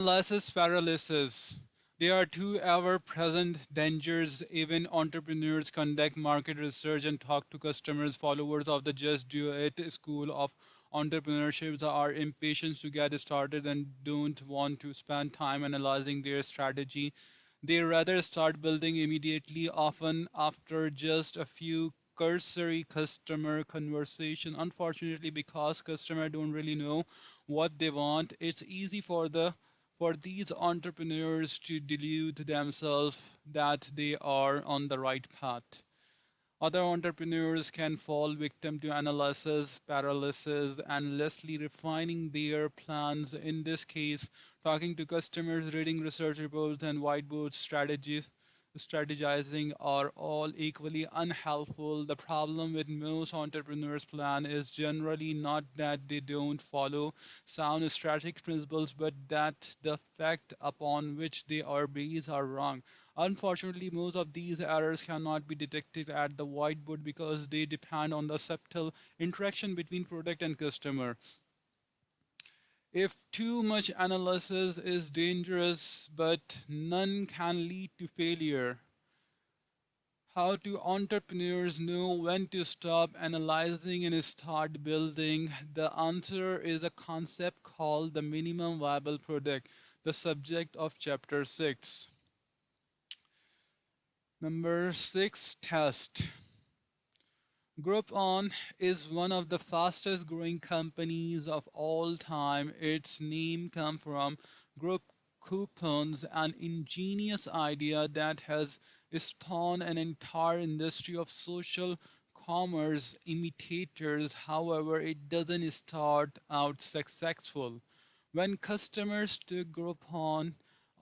Analysis paralysis. They are two ever present dangers. Even entrepreneurs conduct market research and talk to customers. Followers of the Just Do It school of entrepreneurship are impatient to get started and don't want to spend time analyzing their strategy. They rather start building immediately, often after just a few cursory customer conversation. Unfortunately, because customers don't really know what they want, it's easy for these entrepreneurs to delude themselves that they are on the right path. Other entrepreneurs can fall victim to analysis paralysis and lessly refining their plans. In this case, talking to customers, reading research reports, and whiteboard strategizing are all equally unhelpful. The problem with most entrepreneurs' plan is generally not that they don't follow sound strategic principles, but that the fact upon which they are based are wrong. Unfortunately, most of these errors cannot be detected at the whiteboard because they depend on the subtle interaction between product and customer. If too much analysis is dangerous, but none can lead to failure. How do entrepreneurs know when to stop analyzing and start building? The answer is a concept called the minimum viable product, the subject of chapter 6. Number 6, test. Groupon is one of the fastest growing companies of all time. Its name comes from group coupons, an ingenious idea that has spawned an entire industry of social commerce imitators. However, it doesn't start out successful. When customers took Groupon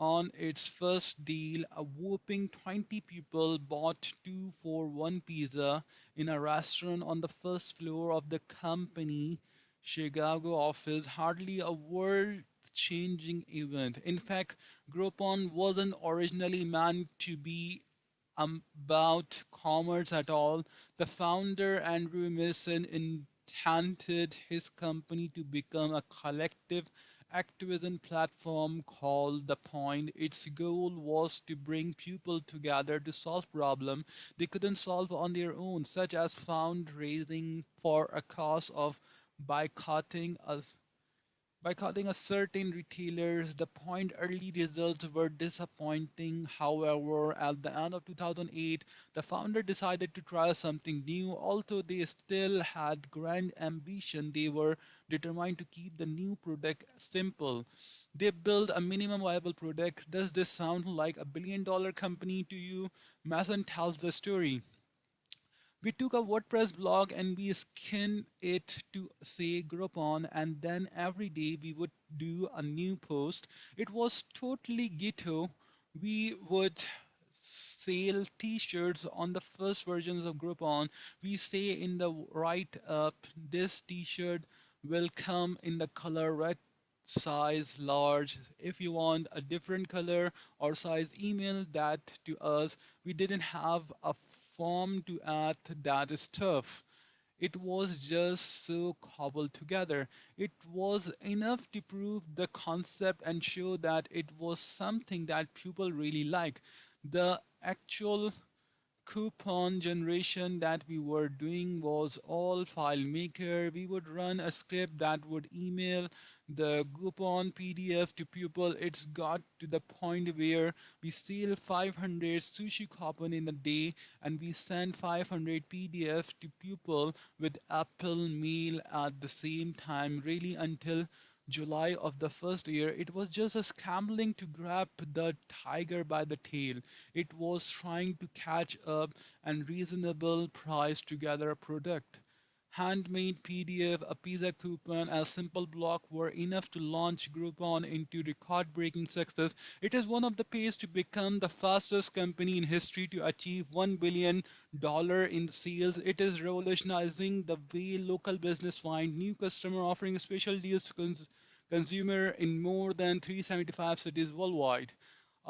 on its first deal, a whopping 20 people bought 2 for 1 pizza in a restaurant on the first floor of the company Chicago office. Hardly a world changing event. In fact, Groupon wasn't originally meant to be about commerce at all. The founder, Andrew Mason, intended his company to become a collective activism platform called The Point. Its goal was to bring people together to solve problems they couldn't solve on their own, such as fundraising for a cause of boycotting a boycotting a certain retailers. The point early results were disappointing. However, at the end of 2008, the founder decided to try something new. Although they still had grand ambition, they were determined to keep the new product simple. They built a minimum viable product. Does this sound like a billion-dollar company to you? Mason tells the story. We took a WordPress blog and we skinned it to say Groupon, and then every day we would do a new post. It was totally ghetto. We would sell t-shirts on the first versions of Groupon. We say in the write up, this t-shirt will come in the color red size large. If you want a different color or size, email that to us. We didn't have a form to add that stuff. It was just so cobbled together. It was enough to prove the concept and show that it was something that people really like. The actual coupon generation that we were doing was all FileMaker. We would run a script that would email the coupon PDF to people. It's got to the point where we sell 500 sushi coupon in a day and we send 500 PDF to people with Apple Mail at the same time, really until July of the first year. It was just a scrambling to grab the tiger by the tail. It was trying to catch up and reasonable price to gather a product. Handmade PDF, a pizza coupon, and a simple block were enough to launch Groupon into record-breaking success. It is one of the pace to become the fastest company in history to achieve $1 billion in sales. It is revolutionizing the way local business find new customer, offering special deals to consumer in more than 375 cities worldwide.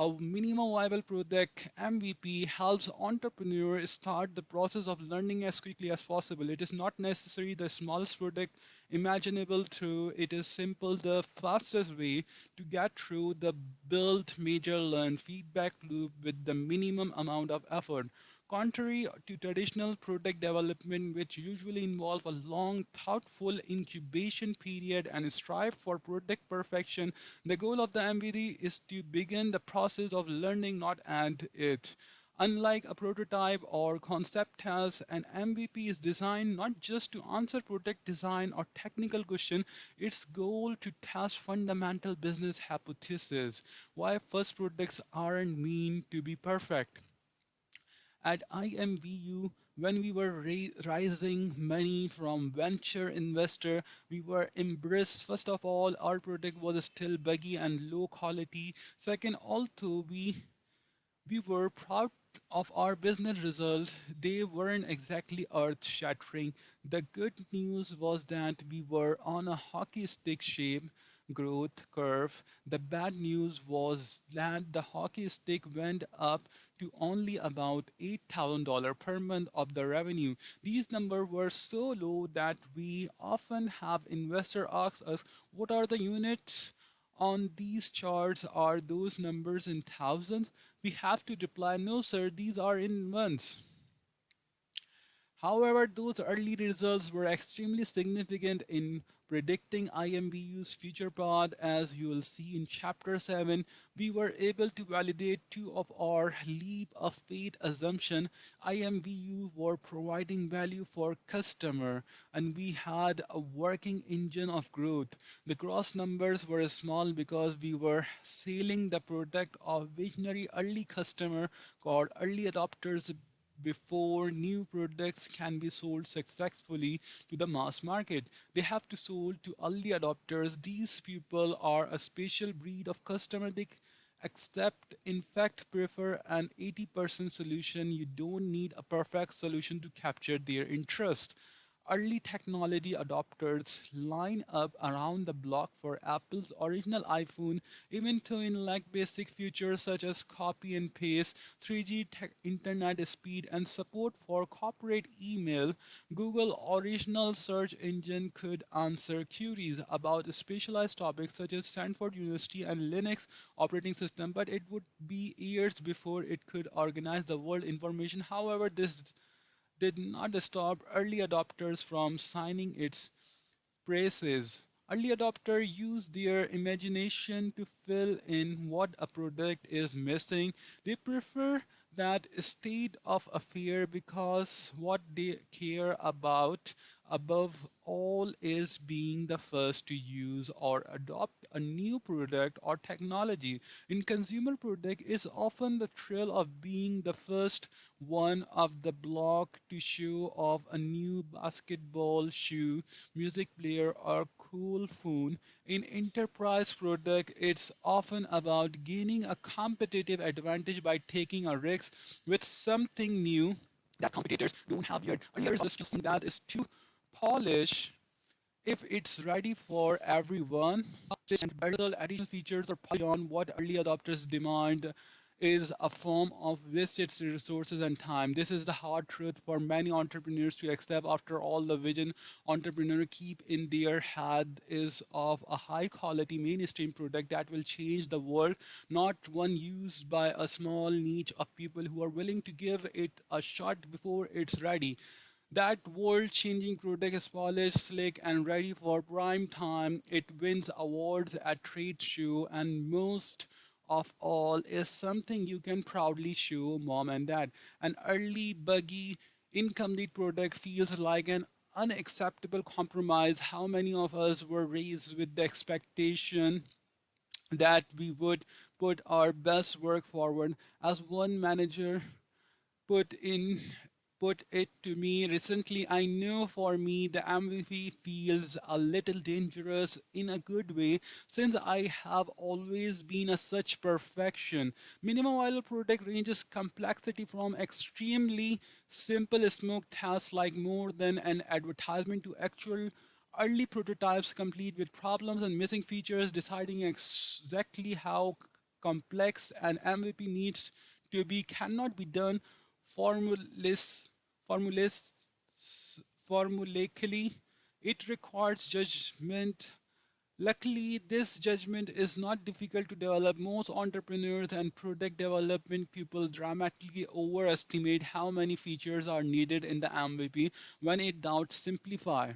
A minimum viable product MVP helps entrepreneurs start the process of learning as quickly as possible. It is not necessarily the smallest product imaginable through. It is simple, the fastest way to get through the build, measure, learn feedback loop with the minimum amount of effort. Contrary to traditional product development, which usually involve a long, thoughtful incubation period and strive for product perfection, the goal of the MVD is to begin the process of learning, not end it. Unlike a prototype or concept test, an MVP is designed not just to answer product design or technical question, its goal to test fundamental business hypotheses. Why first products aren't meant to be perfect. At IMVU, when we were raising money from venture investor, we were embraced. First of all, our product was still buggy and low quality. Second, although we were proud of our business results. They weren't exactly earth shattering. The good news was that we were on a hockey stick shape growth curve. The bad news was that the hockey stick went up to only about $8,000 per month of the revenue. These numbers were so low that we often have investors ask us, what are the units? On these charts are those numbers in thousands? We have to reply, no, sir, these are in months. However, those early results were extremely significant in predicting IMBU's future path. As you will see in Chapter 7, we were able to validate two of our leap of faith assumption. IMBU were providing value for customer, and we had a working engine of growth. The gross numbers were small because we were selling the product of visionary early customer called early adopters before new products can be sold successfully to the mass market. They have to sold to early adopters. These people are a special breed of customer. They accept, in fact, prefer an 80% solution. You don't need a perfect solution to capture their interest. Early technology adopters line up around the block for Apple's original iPhone, even though in lack basic features such as copy and paste, 3G internet speed, and support for corporate email. Google original search engine could answer queries about specialized topics such as Stanford University and Linux operating system, but it would be years before it could organize the world information. However, this did not stop early adopters from signing its praises. Early adopters use their imagination to fill in what a product is missing. They prefer that state of affair because what they care about above all is being the first to use or adopt a new product or technology. In consumer product, it's often the thrill of being the first one of the block to show off a new basketball shoe, music player, or cool phone. In enterprise product, it's often about gaining a competitive advantage by taking a risk with something new that competitors don't have yet. Earlier is just something that is too polished if it's ready for everyone. And better additional features are beyond what early adopters demand is a form of wasted resources and time. This is the hard truth for many entrepreneurs to accept. After all, the vision entrepreneur keep in their head is of a high quality mainstream product that will change the world, not one used by a small niche of people who are willing to give it a shot before it's ready. That world changing product is polished, slick, and ready for prime time. It wins awards at trade show, and most of all is something you can proudly show mom and dad. An early, buggy, incomplete product feels like an unacceptable compromise. How many of us were raised with the expectation that we would put our best work forward? As one manager put in put it to me recently, I know for me the MVP feels a little dangerous in a good way since I have always been a such perfection. Minimum viable product ranges complexity from extremely simple smoke tests like more than an advertisement to actual early prototypes complete with problems and missing features, deciding exactly how complex, and MVP needs to be cannot be done formulas formulas formulaically. It requires judgment. Luckily, this judgment is not difficult to develop. Most entrepreneurs and product development people dramatically overestimate how many features are needed in the MVP when it doubts simplify.